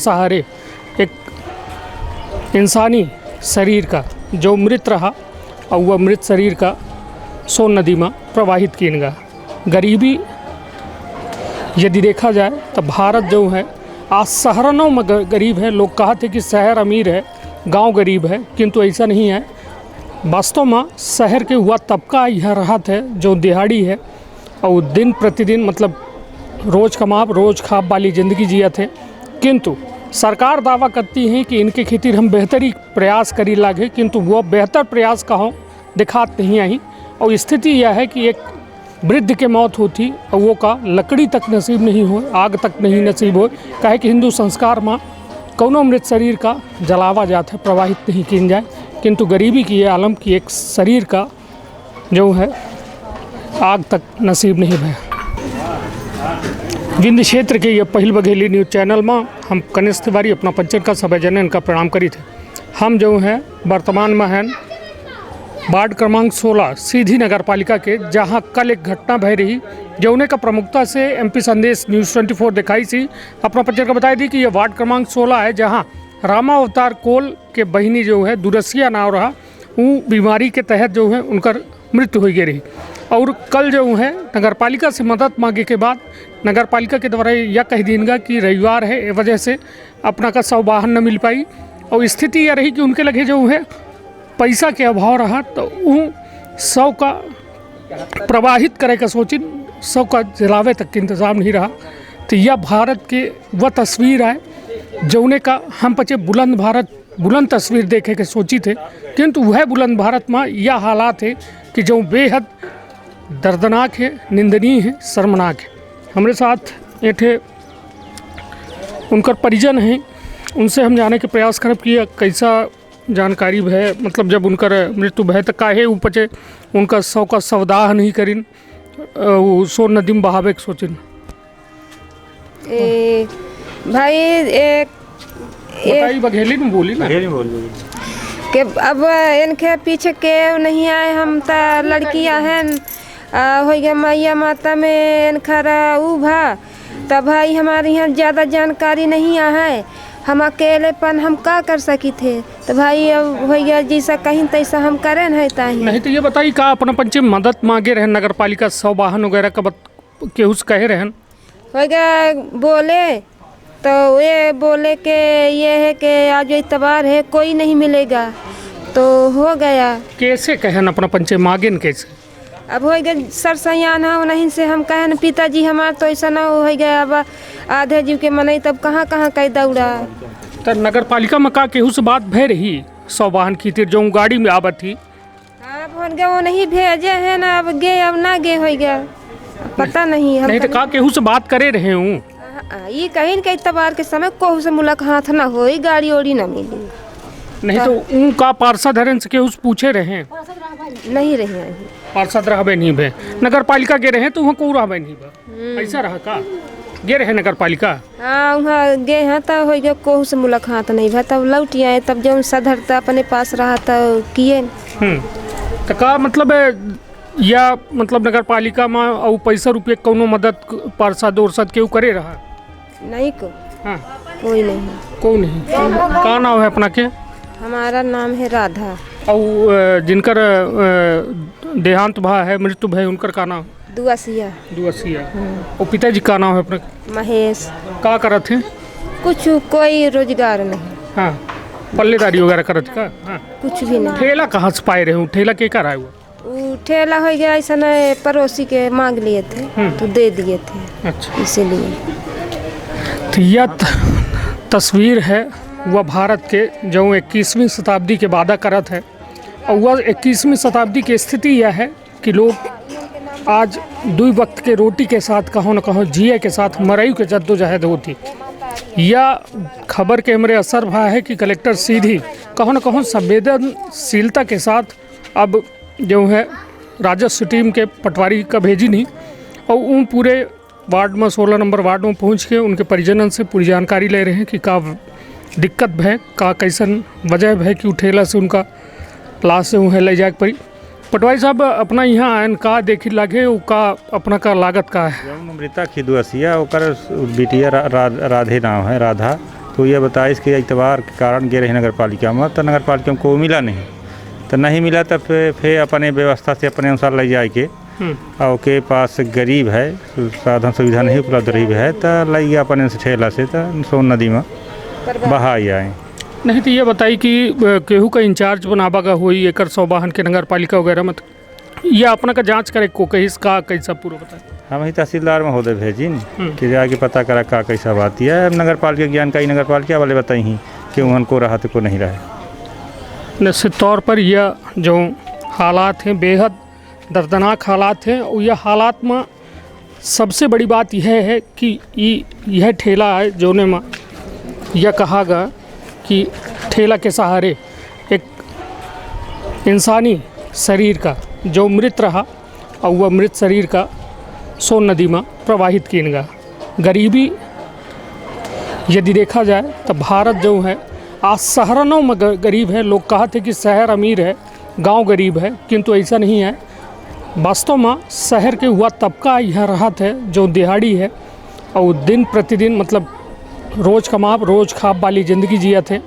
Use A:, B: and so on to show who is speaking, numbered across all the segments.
A: सहारे एक इंसानी शरीर का जो मृत रहा और वह मृत शरीर का सोन नदी में प्रवाहित किएगा। गरीबी यदि देखा जाए तो भारत जो है आज शहरों में गरीब है। लोग कहते कि शहर अमीर है, गांव गरीब है, किंतु ऐसा नहीं है। वास्तव में शहर के हुआ तबका यह राहत है जो दिहाड़ी है और दिन प्रतिदिन मतलब रोज़ कमाब रोज़ खाब वाली ज़िंदगी जिया थे। किंतु सरकार दावा करती है कि इनके खातिर हम बेहतरी प्रयास करी लागे, किंतु वो बेहतर प्रयास कहो दिखात नहीं आई। और स्थिति यह है कि एक वृद्ध के मौत होती और वो का लकड़ी तक नसीब नहीं हो, आग तक नहीं नसीब हो। कहे कि हिंदू संस्कार में कौनो मृत शरीर का जलावा जाता है, प्रवाहित नहीं किन जाए। किंतु गरीबी की ये आलम की एक शरीर का जो है आग तक नसीब नहीं भय। विंध्य क्षेत्र के ये पहल बघेली न्यूज़ चैनल में हम कनिष्ठ तिवारी अपना पंचन का सभी जन इनका प्रणाम करी थे। हम जो है वर्तमान में हैं वार्ड क्रमांक 16 सीधी नगर पालिका के, जहां कल एक घटना भय रही जौने का प्रमुखता से एमपी संदेश न्यूज़ 24 दिखाई सी। अपना पंचन का बताई दी कि ये वार्ड क्रमांक 16 है जहां रामा अवतार कोल के बहिनी जो है दुरसिया नाव रहा, वो बीमारी के तहत जो है उनकर मृत्यु हो गई रही। और कल जो है नगर पालिका से मदद मांगे के बाद नगर पालिका के द्वारा यह कह देगा कि रविवार है, इस वजह से अपना का शव वाहन न मिल पाई। और स्थिति यह रही कि उनके लगे जो है पैसा के अभाव रहा, तो वो शव का प्रवाहित करे का सोची, शव का जलावे तक के इंतज़ाम नहीं रहा। तो यह भारत के वह तस्वीर है जौने का हम पचे बुलंद तस्वीर देखे के सोची थे, किंतु वह बुलंद भारत में यह हालात है कि जो बेहद दर्दनाक है, निंदनीय है, शर्मनाक है। हमारे साथ एठे उनकर परिजन हैं, उनसे हम जाने के प्रयास करब कि कैसा जानकारी है, मतलब जब उनकर मृत्यु भय तो काहे ऊपचे उनका शव का शवदाह नहीं करिन, सोन नदी में बहावे के सोचिन।
B: भाई एक
A: बघेली में बोली ना
B: कि अब इनके पीछे के नहीं आए, हम तो लड़कियां हैं हो गया मैया माता में इनखर उभा, तब भाई हमारे यहाँ ज़्यादा जानकारी नहीं है। हम अकेलेपन हम का कर सकी थे, तो भाई अब हो गया जैसा कहीं तैसा हम करें है ताही।
A: नहीं तो ये बताइए का अपना पंचम मदद मांगे रहन नगर पालिका शव वाहन वगैरह का केहू से कहे रहन?
B: हो गया बोले तो ये बोले कि ये है कि आज इतवार है कोई नहीं मिलेगा, तो हो गया।
A: कैसे कहन अपना पंचे मांगेन कैसे?
B: अब हो गया सर सयान है नहीं से हम कहे न पिताजी हमार तो ऐसा ना हो गया, अब आधे जीव के मनई तब कहाँ कहीं दौड़ा।
A: तो नगर पालिका में का केहू से बात भय रही शव वाहन की तीर जो गाड़ी में आवत थी?
B: अब हो गया वो नहीं भेजे है ना, अब गे अब ना गे हो गया पता नहीं। हम
A: नहीं तो का केहू से बात करे रहे हूँ
B: ये कहीं के इतवार के समय कोहू से मुलाकात ना हो, गाड़ी ओड़ी ना मिली।
A: नहीं तो उनका पार्षद हरन से केहू से पूछे रहे?
B: नहीं रहे
A: पार्षद रहबे नहीं भे, नगर पालिका गे रहे तो वहाँ को रहबे नहीं भे, ऐसा रहा का गे रहे नगर पालिका?
B: हाँ वहाँ गे हैं तो हो गया कोहू से मुलाकात नहीं भा, तब लौट आए, तब जब सदर तो अपने पास रहा तो किए।
A: तो का मतलब या मतलब नगर पालिका में और पैसा रुपये कोनो मदद पार्षद उर्षद केहू करे रहा?
B: नहीं को
A: हाँ
B: कोई नहीं।
A: कोई नहीं। का नाम है अपना के?
B: हमारा नाम है राधा।
A: और जिनकर देहांत भा है, मृत्यु भय, उनकर का नाम?
B: दुआसिया।
A: और पिताजी का नाम है अपना?
B: महेश। का
A: करत है?
B: कुछ कोई रोजगार नहीं।
A: हाँ पल्लेदारी वगैरह करत का? हाँ
B: कुछ भी नहीं।
A: ठेला कहाँ से पाए रहे हूँ? ठेला के कर आए हुआ?
B: ठेला हो गया ऐसा न पड़ोसी के मांग लिए थे तो दे दिए थे।
A: अच्छा
B: इसीलिए
A: तो यह तस्वीर है वह भारत के जो 21वीं शताब्दी के वादा करत है। और वह 21वीं शताब्दी की स्थिति यह है कि लोग आज 2 वक्त के रोटी के साथ कहो न कहो जिए के साथ मरई के जद्दोजहद होती। यह खबर के हमारे असर भा है कि कलेक्टर सीधी कहो न कहो संवेदनशीलता के साथ अब जो है राजस्व टीम के पटवारी का भेजी नहीं, और उन पूरे वार्ड में 16 नंबर वार्ड में पहुंच के उनके परिजनों से पूरी जानकारी ले रहे हैं कि का दिक्कत है, का कैसन वजह है कि ठेला से उनका लाश से उन्हें ले जाए पड़ी। पटवारी साहब अपना यहाँ आयन का देखी लगे का अपना का लागत का है?
C: मृतक ही दुआसिया ओकर बिटिया राधे नाम है, राधा तो ये बताइस कि इतवार के कारण गे रहे नगर पालिका में, तो नगर पालिका में को मिला नहीं, तो नहीं मिला तो फिर अपने व्यवस्था से अपने अनुसार ले जाए के और के पास गरीब है, साधन सुविधा नहीं उपलब्ध रही है, तो लग गया अपने से ठेला से तो सोन नदी में बहा आए।
A: नहीं तो ये बताई कि केहू का इंचार्ज बनाबा का हुई एक 100 वाहन के नगर पालिका वगैरह में, या अपना का जांच करे को कहीं का कैसा पूरा बताए।
C: हम ही तहसीलदार में होदे भेजी कि जाके पता करा का कैसा बात है। नगर पालिका ज्ञान का ही नगर पालिका वाले बताई ही कि उनको रहा तो को नहीं रहे।
A: निश्चित तौर पर यह जो हालात हैं बेहद दर्दनाक हालात हैं, और यह हालात में सबसे बड़ी बात यह है कि यह ठेला है जो ने यह कहा गया कि ठेला के सहारे एक इंसानी शरीर का जो मृत रहा और वह मृत शरीर का सोन नदी में प्रवाहित किया गया। गरीबी यदि देखा जाए तो भारत जो है आज शहरों में गरीब है। लोग कहते हैं कि शहर अमीर है, गांव गरीब है, किंतु ऐसा नहीं है। वास्तव में शहर के हुआ तबका यह राहत है जो दिहाड़ी है और दिन प्रतिदिन मतलब रोज़ कमाब रोज़ खाब वाली ज़िंदगी जिया थे,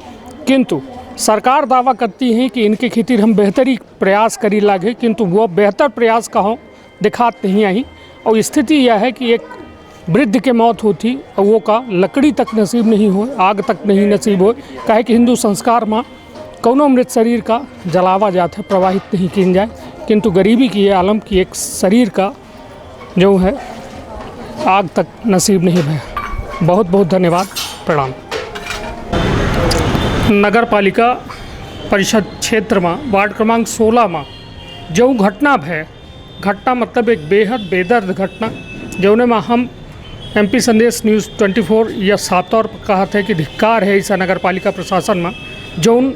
A: किंतु सरकार दावा करती है कि इनके खातिर हम बेहतरी प्रयास करी लागे, किंतु वो बेहतर प्रयास कहों दिखात नहीं आई। और स्थिति यह है कि एक वृद्ध के मौत होती और वो का लकड़ी तक नसीब नहीं हो, आग तक नहीं नसीब हो, काहे कि हिंदू संस्कार में कौनो मृत शरीर का जलावा जाता है, प्रवाहित नहीं किया जाए, किंतु गरीबी की ये आलम की एक शरीर का जो है आग तक नसीब नहीं है। बहुत बहुत धन्यवाद, प्रणाम। नगर पालिका परिषद क्षेत्र में वार्ड क्रमांक 16 में जो घटना है, घटना मतलब एक बेहद बेदर्द घटना जौने में हम MP संदेश न्यूज़ 24 यह साफ तौर पर कहा था कि धिक्कार है इस नगर पालिका प्रशासन में जो उन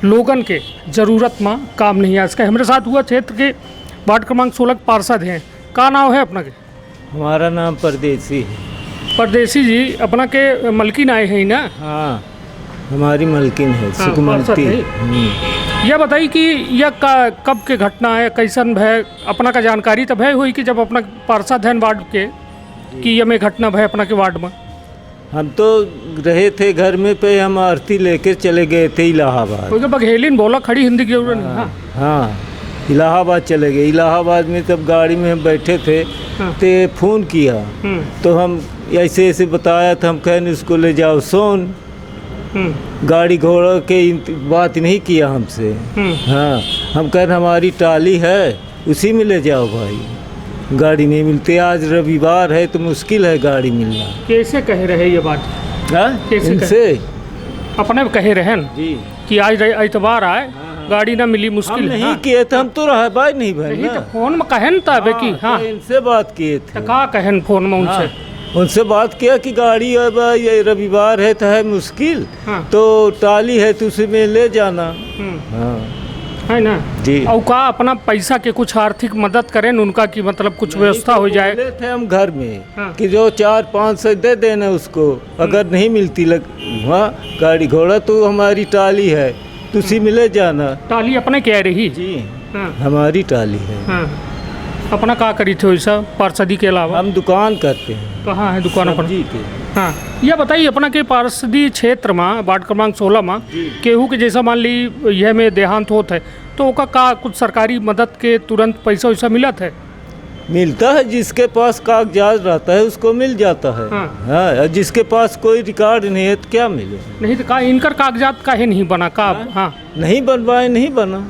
A: लोगन के ज़रूरत में काम नहीं है। इसका हमारे साथ हुआ क्षेत्र के वार्ड क्रमांक 16 पार्षद हैं। का नाम है अपना के?
D: हमारा नाम परदेसी है।
A: परदेसी जी अपना के मलकिन आए हैं ना?
D: हाँ, हमारी मलकिन है सुकमती।
A: यह बताइए कि यह कब के घटना है, कैसन है, अपना का जानकारी तब है हुई कि जब अपना पार्षद हैं वार्ड के कि यह में घटना है अपना के वार्ड में?
D: हम तो रहे थे घर में पे, हम आरती लेकर चले गए थे इलाहाबाद।
A: क्योंकि बघेलिन बोला खड़ी हिंदी की जरूरत नहीं। हाँ,
D: हाँ, इलाहाबाद चले गए। इलाहाबाद में तब गाड़ी में हम बैठे थे तो फ़ोन किया तो हम ऐसे ऐसे बताया था, हम कहने उसको ले जाओ सोन। गाड़ी घोड़ा के बात नहीं किया हमसे। हाँ, हम कह रहे हमारी टाली है उसी में ले जाओ भाई, गाड़ी नहीं मिलती। आज रविवार है तो मुश्किल है गाड़ी मिलना।
A: कैसे कह रहे ये बात?
D: हाँ,
A: इनसे अपने कहे रहे
D: जी
A: कि आज इतवार आए गाड़ी ना मिली, मुश्किल
D: हम नहीं
A: हाँ।
D: किए थे, हम तो रहा भाई नहीं भाई
A: नहीं तो फोन में कहन तब कि हाँ
D: इनसे बात किए थे।
A: तो कहा कहन फोन में उनसे?
D: उनसे बात किया कि गाड़ी अब ये रविवार है तो है मुश्किल, तो टाली है तो उसी में ले जाना। हाँ,
A: है ना
D: जी।
A: और का अपना पैसा के कुछ आर्थिक मदद करें उनका कि मतलब कुछ व्यवस्था हो जाए।
D: बोले थे हम घर में कि जो 400-500 दे देना उसको, अगर नहीं मिलती वहाँ गाड़ी घोड़ा तो हमारी टाली है तो उसी में ले जाना।
A: टाली अपने कह रही
D: जी, हमारी टाली है।
A: अपना का करी थे वैसा पार्षदी के अलावा?
D: हम दुकान करते हैं।
A: कहाँ है दुकान अपना?
D: जी के।
A: हाँ, यह बताइए अपना के पार्षदी क्षेत्र में वार्ड क्रमांक 16 में केहू के जैसा मान ली यह में देहांत होता है तो ओका का कुछ सरकारी मदद के तुरंत पैसा वैसा मिला था?
D: मिलता है, जिसके पास कागजात रहता है उसको मिल जाता है। हाँ, जिसके पास कोई रिकॉर्ड नहीं है तो क्या मिले?
A: नहीं तो का इनकर कागजात काहे नहीं बना का? हाँ,
D: नहीं बनवाए, नहीं बना।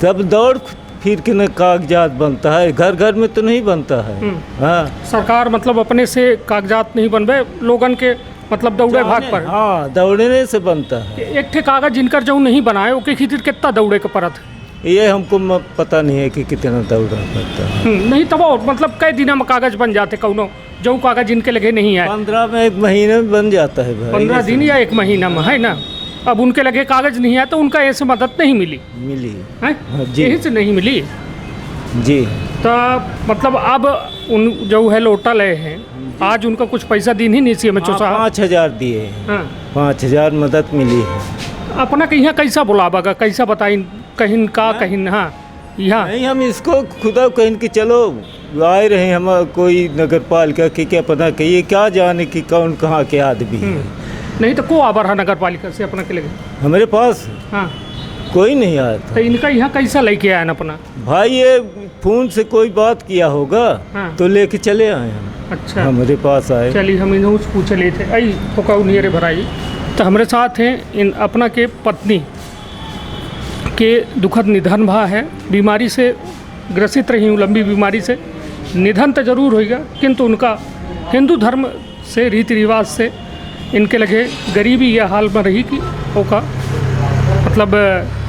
D: तब दौड़ फिर के न कागजात बनता है, घर घर में तो नहीं बनता है। हाँ,
A: सरकार मतलब अपने से कागजात नहीं बनवे लोगन के मतलब दौड़े भाग पर।
D: हाँ, दौड़ने से बनता है।
A: एक ठे कागज जिनकर जो नहीं बनाए ओके खातिर कितना दौड़े के परत है?
D: ये हमको पता नहीं है कि कितना दौड़ा पड़ता है।
A: नहीं तब मतलब कई दिन में कागज बन जाते कौनो जो कागज जिनके लगे नहीं है?
D: 15 में 1 महीने में बन जाता है भाई।
A: 15 दिन या 1 महीना में, है ना? अब उनके लगे कागज नहीं है तो उनका ऐसे मदद नहीं मिली
D: है?
A: यही से नहीं मिली
D: जी।
A: तो मतलब अब उन जो है लौटा ले हैं आज उनका कुछ पैसा दिन ही नहीं चाहिए बच्चों साहब?
D: 5000 दिए। 5000 मदद मिली है।
A: अपना कहीं कैसा बुलावागा, कैसा बताई कहीं का कहीं? हाँ, यहाँ
D: नहीं, हम इसको खुदा कहीं कि चलो आए रहे हम कोई नगर पालिका के क्या पता कहिए क्या जाने कि कौन कहाँ के आदमी है।
A: नहीं तो को आबर है नगर पालिका से अपना के लगे?
D: हमारे पास
A: हाँ,
D: कोई नहीं आया था।
A: तो इनका यहाँ कैसा लेके आया ना अपना?
D: भाई ये फोन से कोई बात किया होगा
A: हाँ।
D: तो लेके चले आए हम।
A: अच्छा,
D: हमारे पास आए।
A: चलिए हम इन्हों से पूछ लिए थे। आई तो नियरे भराई तो हमारे साथ हैं इन अपना के पत्नी के दुखद निधन भा है। बीमारी से ग्रसित रही हूँ, लंबी बीमारी से। निधन तो जरूर होगा, किंतु उनका हिंदू धर्म से रीति रिवाज से इनके लगे गरीबी यह हाल में रही कि ओका मतलब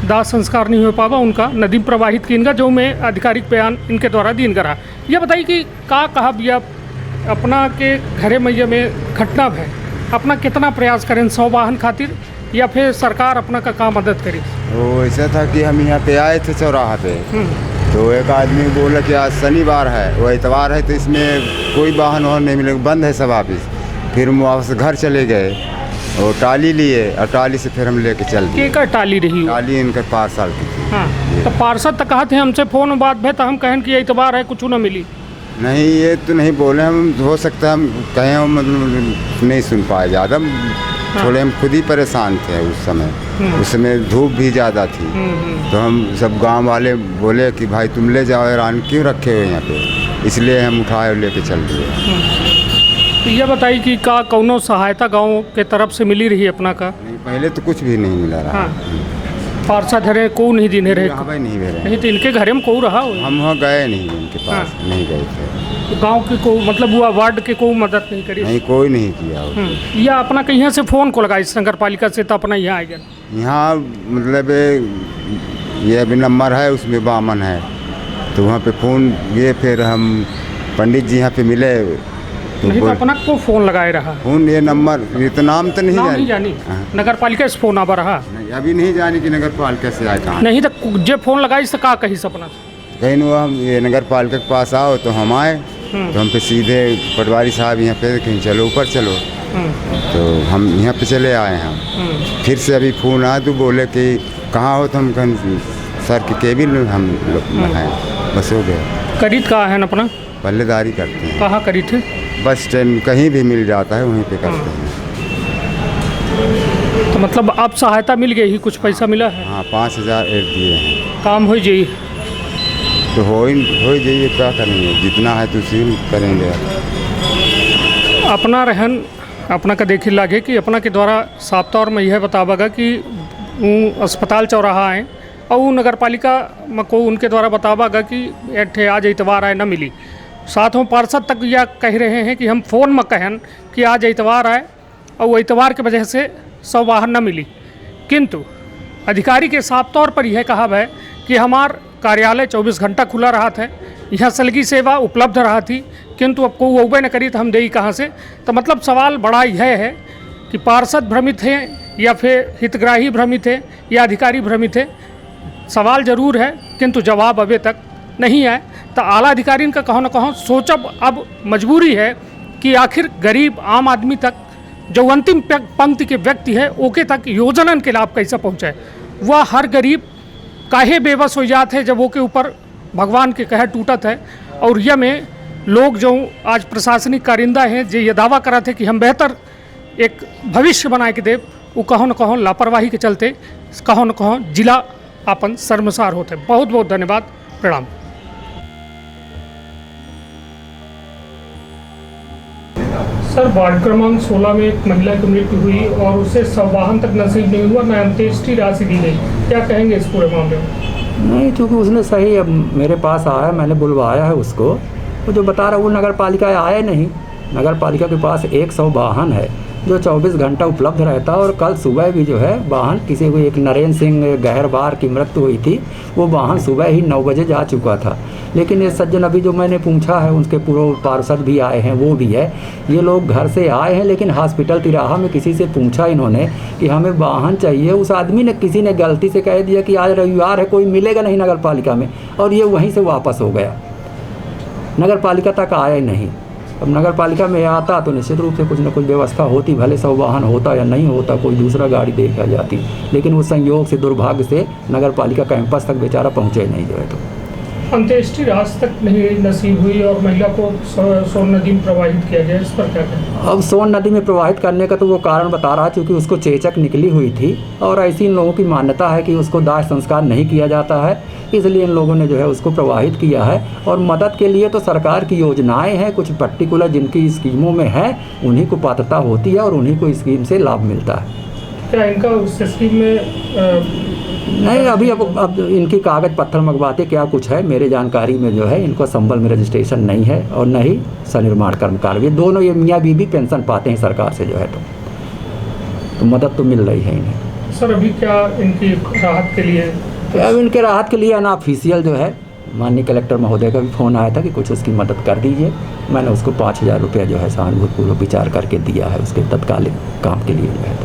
A: दाह संस्कार नहीं हो पावा उनका, नदी प्रवाहित की इनका, जो मैं आधिकारिक बयान इनके द्वारा दीन करा। यह बताइए कि का कहा या अपना के घरे मैया में घटना है, अपना कितना प्रयास करें सौ वाहन खातिर या फिर सरकार अपना का मदद करी?
E: वो ऐसा था कि हम यहाँ पे आए थे चौराहा पे, तो एक आदमी बोला कि आज शनिवार है, वो इतवार है, तो इसमें कोई वाहन वाहन नहीं मिलेगा, बंद है सब ऑफिस। फिर हम वापस घर चले गए और टाली लिए, और टाली से फिर हम लेके चल दिए।
A: के टाली रही?
E: टाली इनका 5 साल की थी।
A: हाँ, तो पार्षद तक कहा थे हमसे फोन बात भे, तो हम कहें कि इतवार है, कुछ ना मिली।
E: नहीं, ये तो नहीं बोले हम, हो सकता है हम कहें हम मतलब नहीं सुन पाए ज़्यादा। थोड़े हम खुद ही परेशान थे उस समय धूप भी ज़्यादा थी, तो हम सब गांव वाले बोले कि भाई तुम ले जाओ, हैरान क्यों रखे हुए यहाँ पे, इसलिए हम उठाए और लेके चल दिए।
A: तो यह बताइए कि का कौनो सहायता गांव के तरफ से मिली रही अपना का?
E: नहीं, पहले तो कुछ भी नहीं मिला रहा।
A: पार्षद हरे को नहीं देने रहे?
E: भाई नहीं दे रहे।
A: नहीं तो इनके घरे में को रहा हो?
E: हम वहाँ गए नहीं, उनके पास नहीं गए थे।
A: तो गांव के को मतलब हुआ वार्ड के को मदद नहीं करी?
E: नहीं, कोई नहीं किया।
A: या अपना कहीं से फ़ोन को लगा इस नगर पालिका से, तो अपना यहाँ आएगा?
E: यहाँ मतलब ये अभी नंबर है, उसमें बामन है, तो वहाँ पे फ़ोन ये, फिर हम पंडित जी यहाँ पे मिले तो
A: नहीं तो अपना को फ़ोन लगाए रहा?
E: फ़ोन ये नंबर, ये तो नाम तो नहीं
A: जानी। नगर पालिका से फ़ोन आवा रहा?
E: नहीं, अभी नहीं जानी कि नगर पालिका से आए कहाँ।
A: नहीं तो जे फ़ोन लगाई तो का कही सपना
E: कहीं न हम ये नगर पालिका के पास आओ, तो हम आए, तो हम पे सीधे पटवारी साहब यहाँ पे कहीं चलो ऊपर चलो, तो हम यहाँ पे चले आए हैं। फिर से अभी फ़ोन आया तो बोले कि कहाँ हो, तो हम कहीं सर के केबिन में हम हैं, बस हो गया।
A: करीब कहाँ है अपना?
E: पल्लेदारी करते हैं।
A: कहाँ करी थे?
E: बस स्टैंड कहीं भी मिल जाता है, वहीं पे करते हैं।
A: तो मतलब अब सहायता मिल गई ही, कुछ पैसा मिला है?
E: हाँ, 5000 ऐड दिए हैं।
A: काम हो जाइए
E: तो हो जाइए, क्या करेंगे, जितना है तो उसी में करेंगे।
A: अपना रहन अपना का देखे लागे कि अपना के द्वारा साफ तौर में यह बतावेगा कि अस्पताल चौराहा है और नगर पालिका में को उनके द्वारा बतावेगा कि आज इतवार आए न मिली। साथ में पार्षद तक यह कह रहे हैं कि हम फ़ोन में कहन कि आज इतवार आए और वो इतवार के वजह से सब वाहन न मिली, किंतु अधिकारी के साफ तौर पर यह कहा है कि हमार कार्यालय 24 घंटा खुला रहा था, यहाँ सलगी सेवा उपलब्ध रहा थी, किंतु अब को वो न करी तो हम देई कहाँ से। तो मतलब सवाल बड़ा यह है कि पार्षद भ्रमित हैं या फिर हितग्राही भ्रमित है या अधिकारी भ्रमित है। सवाल जरूर है किंतु जवाब अभी तक नहीं आए। तो आला अधिकारी का कहो न कहो सोचब अब मजबूरी है कि आखिर गरीब आम आदमी तक जो अंतिम पंक्ति के व्यक्ति है ओके तक योजनन के लाभ कैसे पहुँचाए। वह हर गरीब काहे बेबस हो जाते हैं जब वो के ऊपर भगवान के कहर टूटत है। और यह में लोग जो आज प्रशासनिक कारिंदा हैं जो ये दावा करा थे कि हम बेहतर एक भविष्य बनाए के देव, वो कहो न कहो लापरवाही के चलते कहो न कहो जिला अपन शर्मसार होते। बहुत बहुत धन्यवाद, प्रणाम। सर, वार्ड क्रमांक 16 में एक महिला की मृत्यु हुई और उसे वाहन तक नसीब नहीं हुआ, न अंत्येष्टि राशि दी गई, क्या कहेंगे इस पूरे मामले में?
F: नहीं, क्योंकि उसने सही अब मेरे पास आया, मैंने बुलवाया है उसको, वो जो बता रहा है वो नगर पालिका आए नहीं। नगर पालिका के पास 100 वाहन है जो 24 घंटा उपलब्ध रहता है। और कल सुबह भी जो है वाहन किसी को एक नरेंद्र सिंह गहरबार की मृत्यु हुई थी, वो वाहन सुबह ही 9 बजे जा चुका था। लेकिन ये सज्जन अभी जो मैंने पूछा है उनके पूर्व पार्षद भी आए हैं, वो भी है, ये लोग घर से आए हैं लेकिन हॉस्पिटल तिराहा में किसी से पूछा इन्होंने कि हमें वाहन चाहिए। उस आदमी ने किसी ने गलती से कह दिया कि आज रविवार है, कोई मिलेगा नहीं नगर पालिका में, और ये वहीं से वापस हो गया, नगर पालिका तक आया ही नहीं। अब नगर पालिका में आता तो निश्चित रूप से कुछ न कुछ व्यवस्था होती, भले 100 वाहन होता या नहीं होता, कोई दूसरा गाड़ी देखा जाती, लेकिन वो संयोग से दुर्भाग्य से नगर पालिका कैंपस तक बेचारा पहुँचे नहीं जो है। तो
A: अंत्येष्टि आज तक नहीं नसीब हुई और महिला को सोन नदी में प्रवाहित किया गया, इस पर क्या कहें?
F: अब सोन नदी में प्रवाहित करने का तो वो कारण बता रहा, क्योंकि उसको चेचक निकली हुई थी और ऐसी इन लोगों की मान्यता है कि उसको दाह संस्कार नहीं किया जाता है, इसलिए इन लोगों ने जो है उसको प्रवाहित किया है। और मदद के लिए तो सरकार की योजनाएं हैं, कुछ पर्टिकुलर जिनकी स्कीमों में है उन्हीं को पात्रता होती है और उन्हीं को स्कीम से लाभ मिलता है।
A: क्या इनका उस स्कीम में
F: नहीं, अभी अब इनकी कागज पत्थर मंगवाते क्या कुछ है, मेरे जानकारी में जो है इनको संबल में रजिस्ट्रेशन नहीं है और न ही सनिर्माण कर्मकार, ये दोनों ये मियाँ बीवी पेंशन पाते हैं सरकार से जो है, तो मदद तो मिल रही है इन्हें।
A: सर अभी क्या इनकी राहत के लिए?
F: अब इनके राहत के लिए अनऑफिशियल जो है माननीय कलेक्टर महोदय का भी फ़ोन आया था कि कुछ उसकी मदद कर दीजिए। मैंने उसको 5,000 रुपया जो है सहानुभूतिपूर्वक विचार करके दिया है उसके तत्कालिक काम के लिए जो है।